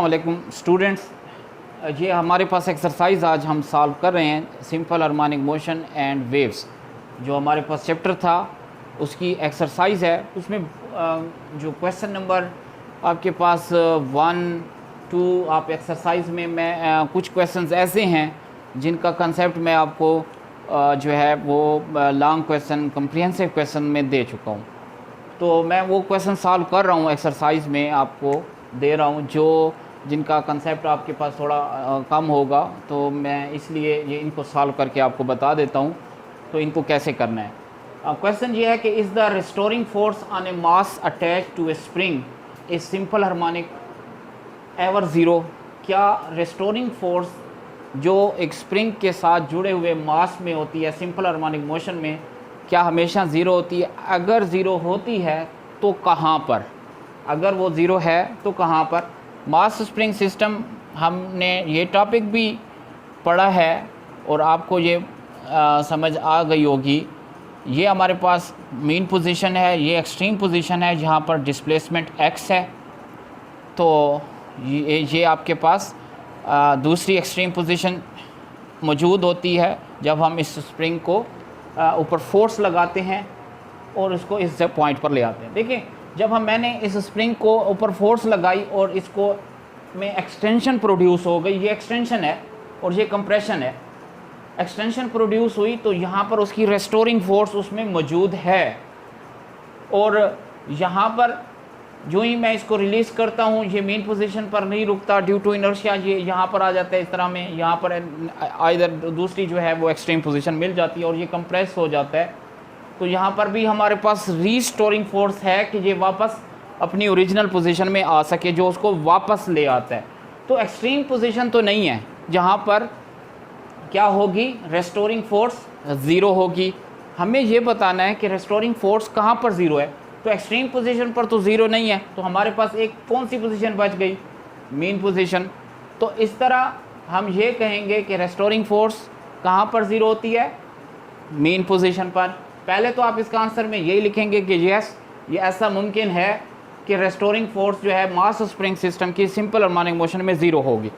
वालेकुम स्टूडेंट्स, ये हमारे पास एक्सरसाइज आज हम सॉल्व कर रहे हैं simple harmonic motion and waves. जो हमारे पास चैप्टर था उसकी एक्सरसाइज है। उसमें जो क्वेश्चन नंबर आपके पास 1, 2 आप एक्सरसाइज में मैं कुछ क्वेश्चंस ऐसे हैं जिनका कंसेप्ट मैं आपको जो है वो लॉन्ग क्वेश्चन कम्प्रिहेंसिव क्वेश्चन में दे चुका हूँ। तो मैं वो क्वेश्चन सॉल्व कर रहा हूँ, एक्सरसाइज में आपको दे रहा हूँ जो जिनका कंसेप्ट आपके पास थोड़ा कम होगा, तो मैं इसलिए ये इनको सॉल्व करके आपको बता देता हूँ तो इनको कैसे करना है। क्वेश्चन ये है कि is the restoring force on a mass attach to a spring a simple harmonic ever zero. क्या रिस्टोरिंग फोर्स जो एक स्प्रिंग के साथ जुड़े हुए मास में होती है सिंपल हार्मोनिक मोशन में, क्या हमेशा ज़ीरो होती है? अगर ज़ीरो होती है तो कहाँ पर? अगर वो ज़ीरो है तो कहाँ पर? मास स्प्रिंग सिस्टम हमने ये टॉपिक भी पढ़ा है और आपको ये समझ आ गई होगी। ये हमारे पास मेन पोजीशन है, ये एक्सट्रीम पोजीशन है जहाँ पर डिस्प्लेसमेंट x है। तो ये आपके पास दूसरी एक्सट्रीम पोजीशन मौजूद होती है जब हम इस स्प्रिंग को ऊपर फोर्स लगाते हैं और इसको इस पॉइंट पर ले आते हैं। देखिए, जब मैंने इस स्प्रिंग को ऊपर फोर्स लगाई और इसको में एक्सटेंशन प्रोड्यूस हो गई, ये एक्सटेंशन है और ये कंप्रेशन है। एक्सटेंशन प्रोड्यूस हुई तो यहाँ पर उसकी रेस्टोरिंग फोर्स उसमें मौजूद है, और यहाँ पर जो ही मैं इसको रिलीज़ करता हूँ ये मेन पोजीशन पर नहीं रुकता, ड्यू टू इनर्शिया ये यहाँ पर आ जाता है। इस तरह में यहाँ पर इधर दूसरी जो है वो एक्सट्रीम पोजीशन मिल जाती है और ये कंप्रेस हो जाता है। तो यहाँ पर भी हमारे पास रीस्टोरिंग फोर्स है कि ये वापस अपनी ओरिजिनल पोजीशन में आ सके, जो उसको वापस ले आता है। तो एक्सट्रीम पोजीशन तो नहीं है जहाँ पर क्या होगी, रेस्टोरिंग फोर्स ज़ीरो होगी। हमें ये बताना है कि रेस्टोरिंग फोर्स कहाँ पर ज़ीरो है। तो एक्सट्रीम पोजीशन पर तो ज़ीरो नहीं है, तो हमारे पास एक कौन सी पोजीशन बच गई? Main position. तो इस तरह हम ये कहेंगे कि रेस्टोरिंग फोर्स कहाँ पर ज़ीरो होती है? मेन पोजीशन पर। पहले तो आप इसका आंसर में यही लिखेंगे कि यस, ये ऐसा मुमकिन है कि रेस्टोरिंग फोर्स जो है मास स्प्रिंग सिस्टम की सिंपल हार्मोनिक मोशन में ज़ीरो होगी।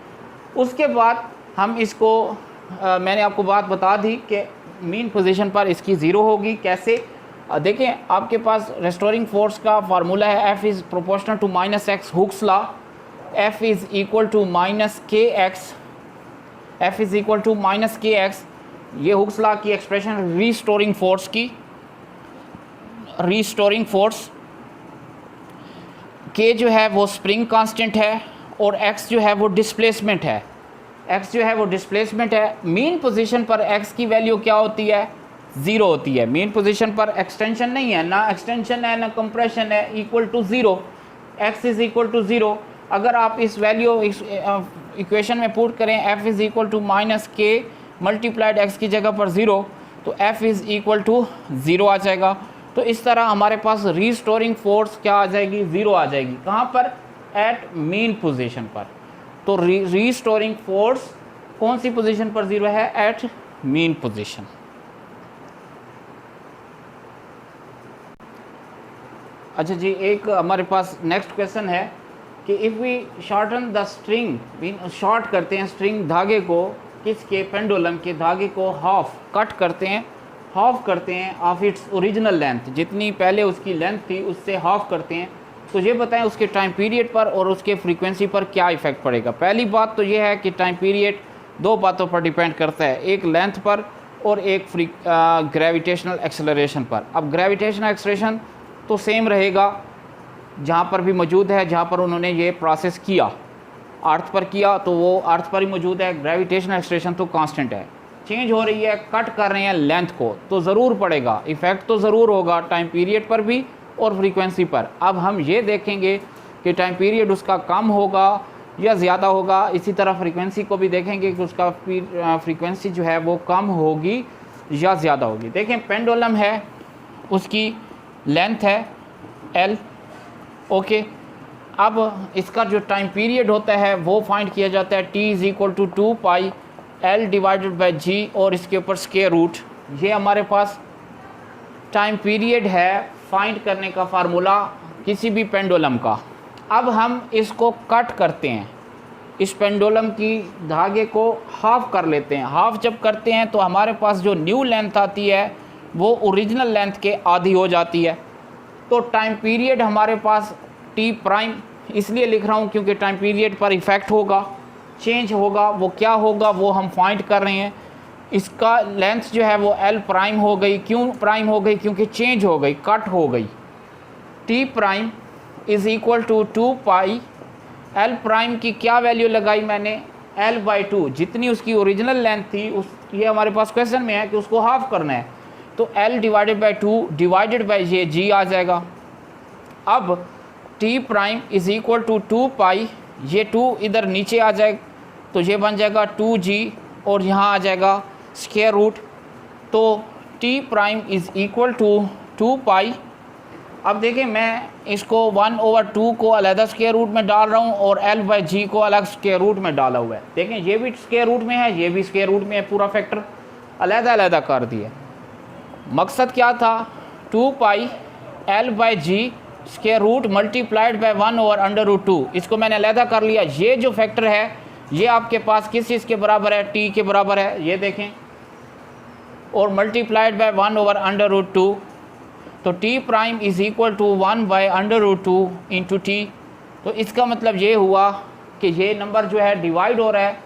उसके बाद हम इसको मैंने आपको बात बता दी कि मेन पोजीशन पर इसकी ज़ीरो होगी। कैसे? देखें, आपके पास रेस्टोरिंग फोर्स का फार्मूला है F is proportional to minus X, Hooke's law. F is equal to minus K X, F is equal to minus K X. ये हुक्स लॉ की एक्सप्रेशन रीस्टोरिंग फोर्स की। रीस्टोरिंग फोर्स K जो है वो spring constant है और X जो है वो डिस्प्लेसमेंट है। X जो है वो डिस्प्लेसमेंट है। मेन पोजीशन पर X की वैल्यू क्या होती है? ज़ीरो होती है। मेन पोजीशन पर एक्सटेंशन नहीं है, ना एक्सटेंशन है ना कंप्रेशन है, equal to zero. X is equal to zero. अगर आप इस वैल्यू इस इक्वेशन में पुट करें F is equal to minus K multiplied X की जगह पर ज़ीरो, तो F is equal to zero आ जाएगा। तो इस तरह हमारे पास रीस्टोरिंग फोर्स क्या आ जाएगी? ज़ीरो आ जाएगी। कहाँ पर? एट मेन पोजीशन पर। तो रीस्टोरिंग फोर्स कौन सी पोजीशन पर ज़ीरो है? At mean position. अच्छा जी, एक हमारे पास नेक्स्ट क्वेश्चन है कि if we shorten the string, short करते हैं स्ट्रिंग धागे को, किसके? पेंडुलम के धागे को हाफ कट करते हैं, हाफ करते हैं ऑफ इट्स ओरिजिनल लेंथ, जितनी पहले उसकी लेंथ थी उससे हाफ करते हैं। तो ये बताएं उसके टाइम पीरियड पर और उसके फ्रीक्वेंसी पर क्या इफ़ेक्ट पड़ेगा। पहली बात तो ये है कि टाइम पीरियड दो बातों पर डिपेंड करता है, एक लेंथ पर और एक ग्रेविटेशनल एक्सेलरेशन पर। अब ग्रेविटेशनल एक्सेलरेशन तो सेम रहेगा जहाँ पर भी मौजूद है, जहाँ पर उन्होंने ये प्रोसेस किया, अर्थ पर किया तो वो अर्थ पर ही मौजूद है। ग्रेविटेशनल एक्सेलरेशन तो कांस्टेंट है। चेंज हो रही है, कट कर रहे हैं लेंथ को, तो ज़रूर पड़ेगा, इफ़ेक्ट तो ज़रूर होगा टाइम पीरियड पर भी और फ्रीक्वेंसी पर। अब हम ये देखेंगे कि टाइम पीरियड उसका कम होगा या ज़्यादा होगा। इसी तरह फ्रीक्वेंसी को भी देखेंगे कि उसका फ्रीक्वेंसी जो है वो कम होगी या ज़्यादा होगी। देखें, पेंडुलम है, उसकी लेंथ है L, ओके। अब इसका जो टाइम पीरियड होता है वो फाइंड किया जाता है T is equal to 2 pi L divided by G और इसके ऊपर स्क्वायर रूट। ये हमारे पास टाइम पीरियड है फाइंड करने का फार्मूला किसी भी पेंडुलम का। अब हम इसको कट करते हैं, इस पेंडुलम की धागे को हाफ कर लेते हैं। हाफ जब करते हैं तो हमारे पास जो न्यू लेंथ आती है वो ओरिजिनल लेंथ के आधी हो जाती है। तो टाइम पीरियड हमारे पास टी प्राइम इसलिए लिख रहा हूँ क्योंकि टाइम पीरियड पर इफ़ेक्ट होगा, चेंज होगा। वो क्या होगा वो हम फाइंड कर रहे हैं। इसका लेंथ जो है वो एल प्राइम हो गई। क्यों प्राइम हो गई? क्योंकि चेंज हो गई, कट हो गई। T prime is equal to 2 pi. L prime की क्या वैल्यू लगाई मैंने? L/2, जितनी उसकी ओरिजिनल लेंथ थी उस, ये हमारे पास क्वेश्चन में है कि उसको हाफ करना है, तो L/2 डिवाइडेड बाई ये G आ जाएगा। अब T prime is equal to 2 pi, ये 2 इधर नीचे आ जाए तो ये बन जाएगा 2G और यहाँ आ जाएगा स्क्वायर रूट। तो T prime is equal to 2 pi. अब देखिए मैं इसको 1/2 को अलग स्क्वायर रूट में डाल रहा हूँ और L/G को अलग स्क्वायर रूट में डाला हुआ है। देखें ये भी स्क्वायर रूट में है, ये भी स्क्वायर रूट में है, पूरा फैक्टर अलग कर दिया। मकसद क्या था? 2 pi L/G square root multiplied by 1/√2, इसको मैंने अलग कर लिया। ये जो फैक्टर है ये आपके पास किस चीज़ के बराबर है? टी के बराबर है, ये देखें, और मल्टीप्लाइड बाय 1/√2। तो T prime is equal to 1/√2 into T. तो इसका मतलब ये हुआ कि ये नंबर जो है डिवाइड हो रहा है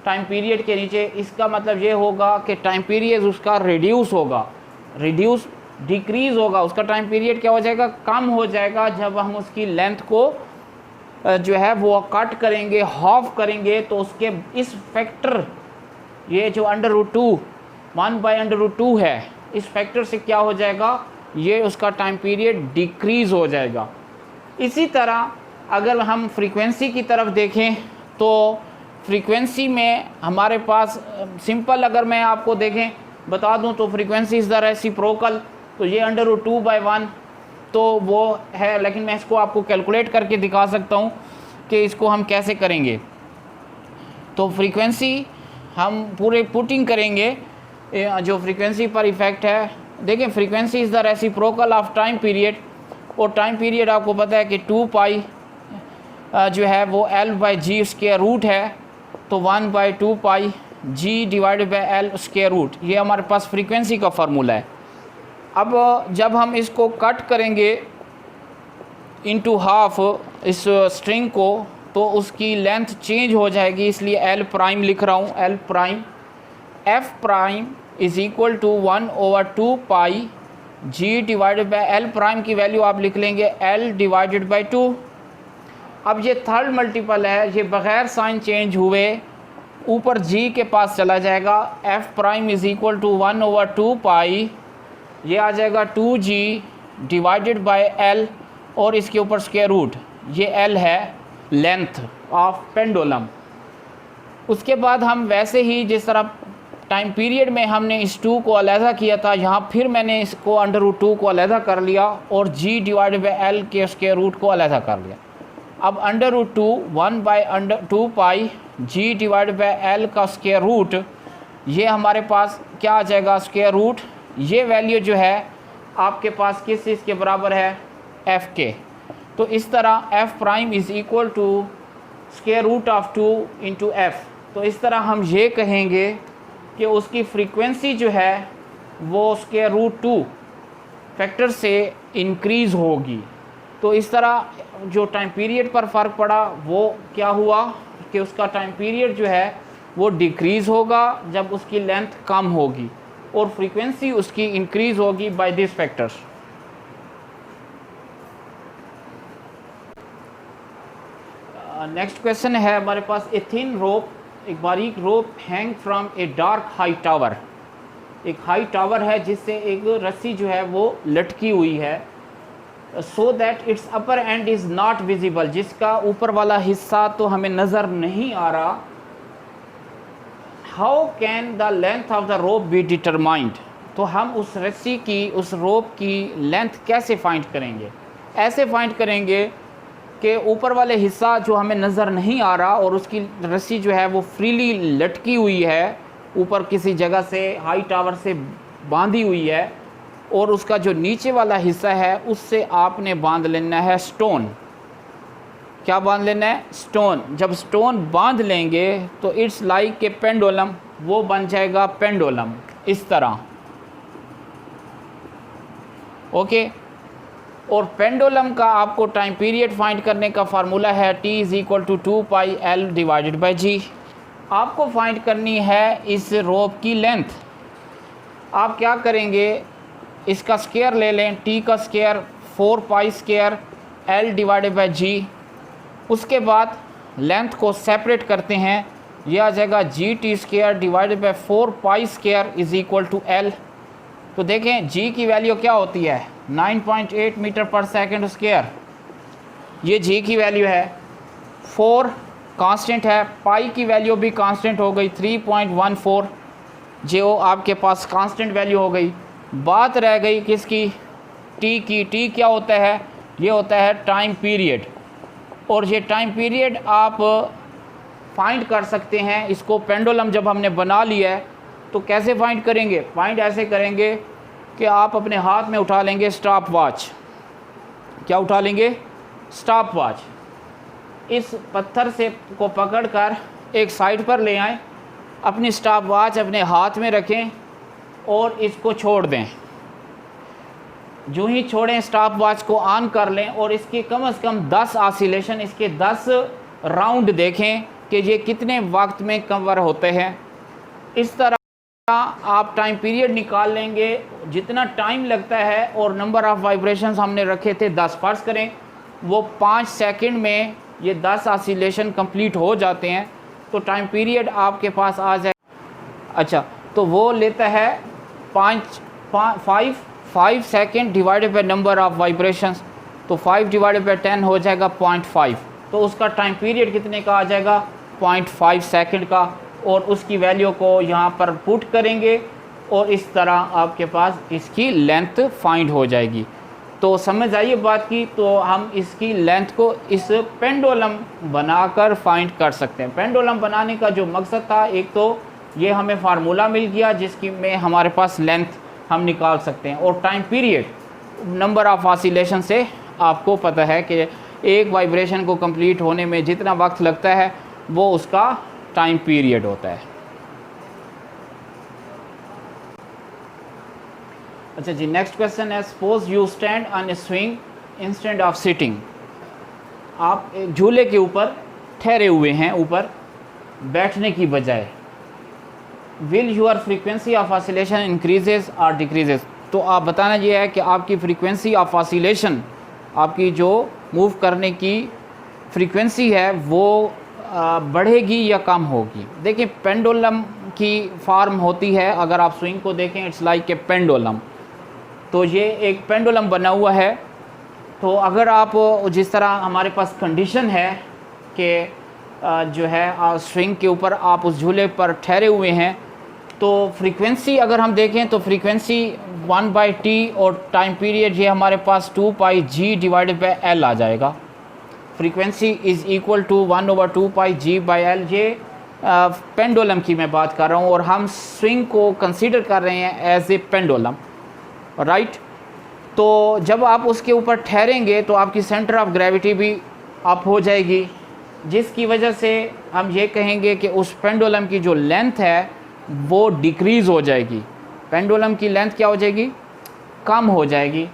टाइम पीरियड के नीचे। इसका मतलब ये होगा कि टाइम पीरियड उसका रिड्यूस होगा, डिक्रीज़ होगा। उसका टाइम पीरियड क्या हो जाएगा? कम हो जाएगा जब हम उसकी लेंथ को जो है वो कट करेंगे, हाफ करेंगे। तो उसके इस फैक्टर, ये जो √2 1/√2 है, इस फैक्टर से क्या हो जाएगा? ये उसका टाइम पीरियड डिक्रीज़ हो जाएगा। इसी तरह अगर हम फ्रीक्वेंसी की तरफ देखें तो फ्रीक्वेंसी में हमारे पास सिंपल, अगर मैं आपको देखें बता दूं तो फ्रीक्वेंसी इज़ द रेसिप्रोकल, तो ये √2/1 तो वो है। लेकिन मैं इसको आपको कैलकुलेट करके दिखा सकता हूँ कि इसको हम कैसे करेंगे। तो फ्रीक्वेंसी हम पूरे पुटिंग करेंगे जो फ्रीक्वेंसी पर इफ़ेक्ट है। देखिए frequency is the reciprocal of time period, और टाइम पीरियड आपको पता है कि 2 पाई जो है वो L/G स्क्वायर रूट है, तो 1/2 pi G divided by L square root, ये हमारे पास फ्रीक्वेंसी का फार्मूला है। अब जब हम इसको कट करेंगे इनटू हाफ इस स्ट्रिंग को, तो उसकी लेंथ चेंज हो जाएगी, इसलिए L प्राइम लिख रहा हूँ। L prime F prime is equal to 1/2 pi G divided by L prime की वैल्यू आप लिख लेंगे L/2। अब ये थर्ड मल्टीपल है, ये बग़ैर साइन चेंज हुए ऊपर G के पास चला जाएगा। F prime is equal to 1/2 pi, ये आ जाएगा 2G डिवाइडेड बाय L और इसके ऊपर स्क्वायर रूट, ये L है लेंथ ऑफ पेंडुलम। उसके बाद हम वैसे ही जिस तरह टाइम पीरियड में हमने इस 2 को अलहदा किया था, यहाँ फिर मैंने इसको √2 को अलहदा कर लिया और G डिवाइडेड बाय L के स्क्वायर रूट को अलहदा कर लिया। अब √2 1/2 pi G divided by L का स्क्वायर रूट, ये हमारे पास क्या आ जाएगा? Square root. ये वैल्यू जो है आपके पास किस चीज़ के बराबर है? F के। तो इस तरह F prime is equal to square root of 2 into F। तो इस तरह हम ये कहेंगे कि उसकी फ्रीक्वेंसी जो है वो √2 फैक्टर से इंक्रीज़ होगी। तो इस तरह जो टाइम पीरियड पर फ़र्क पड़ा वो क्या हुआ कि उसका टाइम पीरियड जो है वो डिक्रीज़ होगा जब उसकी लेंथ कम होगी, और फ्रीक्वेंसी उसकी इंक्रीज़ होगी by this factors. Next question है हमारे पास, ए थिन रोप, एक बारीक rope hang from a dark high tower. एक हाई टावर है जिससे एक रस्सी जो है वो लटकी हुई है, so that it's upper and is not visible, जिसका ऊपर वाला हिस्सा तो हमें नज़र नहीं आ रहा। How can the length of the rope be determined? तो हम उस रस्सी की, उस रोप की लेंथ कैसे फाइंड करेंगे? ऐसे फाइंड करेंगे कि ऊपर वाले हिस्सा जो हमें नज़र नहीं आ रहा और उसकी रस्सी जो है वो फ्रीली लटकी हुई है, ऊपर किसी जगह से हाई टावर से बांधी हुई है, और उसका जो नीचे वाला हिस्सा है उससे आपने बांध लेना है स्टोन। क्या बांध लेना है? स्टोन। जब स्टोन बांध लेंगे तो इट्स लाइक ए पेंडुलम, वो बन जाएगा पेंडुलम इस तरह। ओके। और पेंडुलम का आपको टाइम पीरियड फाइंड करने का फार्मूला है t is equal to 2πL divided by g। आपको फाइंड करनी है इस रोप की लेंथ। आप क्या करेंगे, इसका स्क्वायर ले लें, t का square 4π square L divided by g। उसके बाद लेंथ को सेपरेट करते हैं, यह आ जाएगा gt square divided by 4π square is equal to L। तो देखें g की वैल्यू क्या होती है? 9.8 मीटर पर सेकंड स्क्वायर, ये g की वैल्यू है। 4 कांस्टेंट है, पाई की वैल्यू भी कांस्टेंट हो गई 3.14, जो आपके पास कांस्टेंट वैल्यू हो गई। बात रह गई किसकी? t की। t क्या होता है? ये होता है टाइम पीरियड। और ये टाइम पीरियड आप फाइंड कर सकते हैं। इसको पेंडुलम जब हमने बना लिया है तो कैसे फाइंड करेंगे? फाइंड ऐसे करेंगे कि आप अपने हाथ में उठा लेंगे स्टॉप वॉच। क्या उठा लेंगे? Stop watch. इस पत्थर से को पकड़कर एक साइड पर ले आएं, अपनी स्टॉप वॉच अपने हाथ में रखें और इसको छोड़ दें। जो ही छोड़ें स्टॉप वॉच को ऑन कर लें और इसके कम से कम 10 ऑसिलेशन, इसके 10 राउंड देखें कि ये कितने वक्त में कवर होते हैं। इस तरह आप टाइम पीरियड निकाल लेंगे, जितना टाइम लगता है। और नंबर ऑफ़ वाइब्रेशंस हमने रखे थे 10, फर्ज करें वो 5 सेकंड में ये 10 ऑसिलेशन कंप्लीट हो जाते हैं, तो टाइम पीरियड आपके पास आ जाए। अच्छा, तो वो लेता है 5 second divided by number of vibrations, तो 5 डिवाइडेड बाय 10 हो जाएगा 0.5। तो उसका टाइम पीरियड कितने का आ जाएगा? 0.5 सेकंड का। और उसकी वैल्यू को यहाँ पर पुट करेंगे और इस तरह आपके पास इसकी लेंथ फाइंड हो जाएगी। तो समझ आइए बात की। तो हम इसकी लेंथ को इस पेंडुलम बनाकर फाइंड कर सकते हैं। पेंडुलम बनाने का जो मकसद था, एक तो ये हमें फार्मूला मिल गया जिसकी में हमारे पास लेंथ हम निकाल सकते हैं, और time period number of oscillation से आपको पता है कि एक वाइब्रेशन को कंप्लीट होने में जितना वक्त लगता है वो उसका टाइम पीरियड होता है। अच्छा जी, नेक्स्ट क्वेश्चन है, suppose you stand on A swing instead of sitting. आप एक झूले के ऊपर ठहरे हुए हैं, ऊपर बैठने की बजाय। Will your frequency of oscillation increases और डिक्रीजेज। तो आप बताना ये है कि आपकी फ्रीक्वेंसी ऑफ ऑसिलेशन, आपकी जो मूव करने की फ्रीक्वेंसी है वो बढ़ेगी या कम होगी। देखिए, पेंडुलम की फॉर्म होती है, अगर आप स्विंग को देखें इट्स लाइक ए पेंडुलम। तो ये एक पेंडुलम बना हुआ है। तो अगर आप जिस तरह हमारे पास कंडीशन है कि जो है स्विंग के ऊपर आप उस झूले पर ठहरे हुए हैं, तो फ्रीक्वेंसी अगर हम देखें तो फ्रीक्वेंसी 1/t और टाइम पीरियड ये हमारे पास 2πg डिवाइडेड बाई L आ जाएगा। Frequency is equal to 1/2πg by L। ये पेंडुलम की मैं बात कर रहा हूँ और हम स्विंग को कंसीडर कर रहे हैं एज ए पेंडुलम, राइट। तो जब आप उसके ऊपर ठहरेंगे तो आपकी सेंटर ऑफ ग्रेविटी भी अप हो जाएगी, जिसकी वजह से हम ये कहेंगे कि उस पेंडुलम की जो लेंथ है वो डिक्रीज़ हो जाएगी। पेंडुलम की लेंथ क्या हो जाएगी? कम हो जाएगी।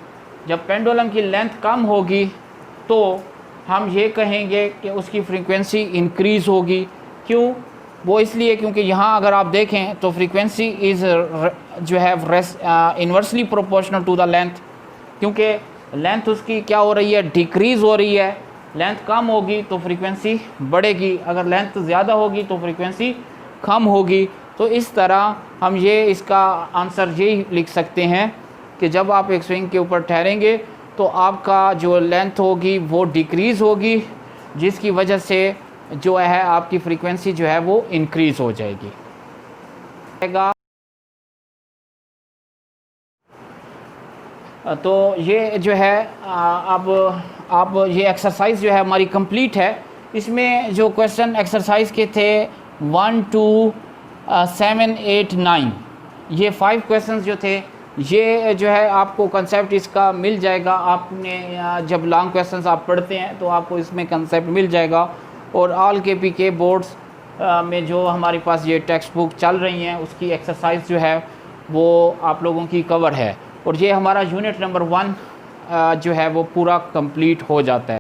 जब पेंडुलम की लेंथ कम होगी तो हम ये कहेंगे कि उसकी फ्रीक्वेंसी इंक्रीज़ होगी। क्यों? वो इसलिए क्योंकि यहाँ अगर आप देखें तो फ्रीक्वेंसी इज़ जो है inversely proportional to the length, क्योंकि लेंथ उसकी क्या हो रही है? डिक्रीज़ हो रही है। लेंथ कम होगी तो फ्रीक्वेंसी बढ़ेगी, अगर लेंथ ज़्यादा होगी तो फ्रीक्वेंसी कम होगी। तो इस तरह हम ये इसका आंसर यही लिख सकते हैं कि जब आप एक स्विंग के ऊपर ठहरेंगे तो आपका जो लेंथ होगी वो डिक्रीज़ होगी, जिसकी वजह से जो है आपकी फ्रीक्वेंसी जो है वो इंक्रीज़ हो जाएगी। तो ये जो है अब ये एक्सरसाइज जो है हमारी कंप्लीट है। इसमें जो क्वेश्चन एक्सरसाइज के थे 1 2 7 8 9, ये 5 क्वेश्चंस जो थे ये जो है आपको कंसेप्ट इसका मिल जाएगा। आपने जब लॉन्ग क्वेश्चंस आप पढ़ते हैं तो आपको इसमें कंसेप्ट मिल जाएगा। और ऑल KPK बोर्ड्स में जो हमारे पास ये टेक्स्ट बुक चल रही हैं उसकी एक्सरसाइज जो है वो आप लोगों की कवर है। और ये हमारा यूनिट नंबर 1 जो है वो पूरा कंप्लीट हो जाता है।